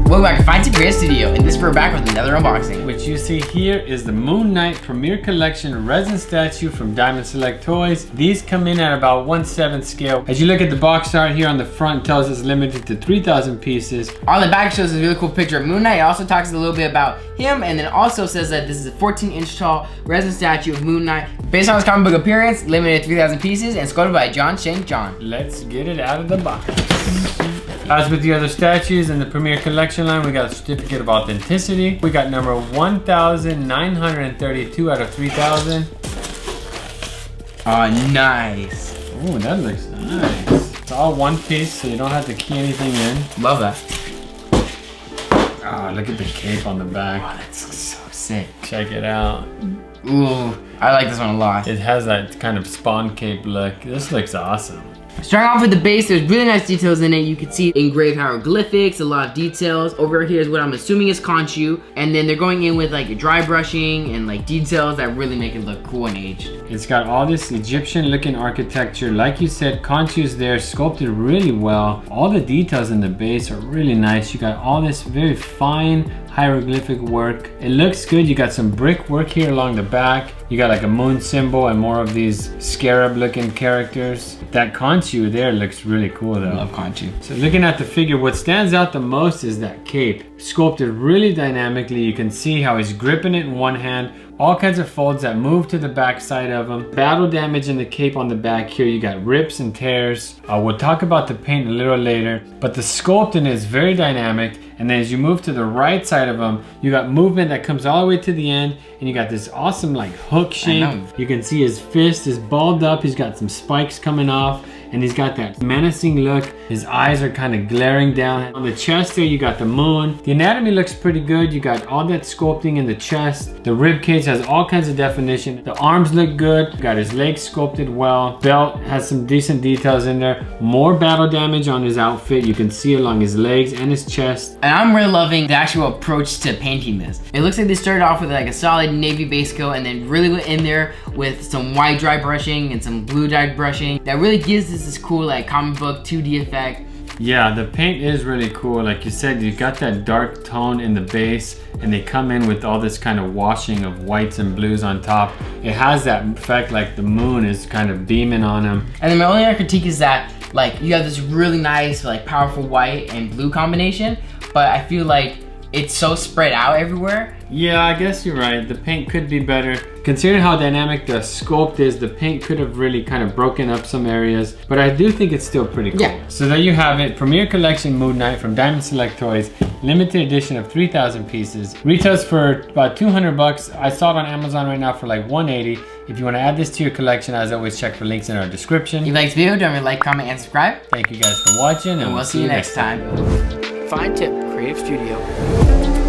Welcome back to Find Tip Creative Studio, and this we're back with another unboxing. What you see here is the Moon Knight Premier Collection resin statue from Diamond Select Toys. These come in at about 1/7 scale. As you look at the box art here on the front, it tells us limited to 3,000 pieces. On the back shows a really cool picture of Moon Knight. It also talks a little bit about him, and then also says that this is a 14-inch tall resin statue of Moon Knight. Based on his comic book appearance, limited to 3,000 pieces, and sculpted by John St. John. Let's get it out of the box. As with the other statues in the Premier Collection line, we got a certificate of authenticity. We got number 1,932 out of 3,000. Oh, nice. Ooh, that looks nice. It's all one piece, so you don't have to key anything in. Love that. Oh, look at the cape on the back. Oh, that's so sick. Check it out. Ooh, I like this one a lot. It has that kind of spawn cape look. This looks awesome. Starting off with the base, there's really nice details in it. You can see engraved hieroglyphics, a lot of details. Over here is what I'm assuming is Khonshu, and then they're going in with like dry brushing and like details that really make it look cool and aged. It's got all this Egyptian looking architecture. Like you said, Khonshu's there, sculpted really well. All the details in the base are really nice. You got all this very fine hieroglyphic work. It looks good. You got some brick work here along the back. You got like a moon symbol and more of these scarab looking characters. That Khonshu there looks really cool though. I love Khonshu. So looking at the figure, what stands out the most is that cape. Sculpted really dynamically. You can see how he's gripping it in one hand. All kinds of folds that move to the back side of him. Battle damage in the cape on the back here. You got rips and tears. We'll talk about the paint a little later, but the sculpting is very dynamic. And then as you move to the right side of him, you got movement that comes all the way to the end, and you got this awesome like hook shape. You can see his fist is balled up. He's got some spikes coming off, and he's got that menacing look. His eyes are kind of glaring down. On the chest there, you got the moon. The anatomy looks pretty good. You got all that sculpting in the chest. The rib cage has all kinds of definition. The arms look good. You got his legs sculpted well. Belt has some decent details in there. More battle damage on his outfit. You can see along his legs and his chest. And I'm really loving the actual approach to painting this. It looks like they started off with like a solid navy base coat and then really went in there with some white dry brushing and some blue dye brushing. That really gives this cool like comic book 2D effect. Yeah, the paint is really cool. Like you said, you got that dark tone in the base, and they come in with all this kind of washing of whites and blues on top. It has that effect like the moon is kind of beaming on him. And then my only other critique is that like you have this really nice like powerful white and blue combination, but I feel like it's so spread out everywhere. Yeah, I guess you're right. The paint could be better. Considering how dynamic the sculpt is, the paint could have really kind of broken up some areas, but I do think it's still pretty cool. Yeah. So there you have it, Premier Collection Moon Knight from Diamond Select Toys, limited edition of 3,000 pieces. Retails for about 200 bucks. I saw it on Amazon right now for like 180. If you want to add this to your collection, as always, check for links in our description. If you liked this video, don't forget to like, comment, and subscribe. Thank you guys for watching, And we'll see you next time. Find Tip Creative Studio.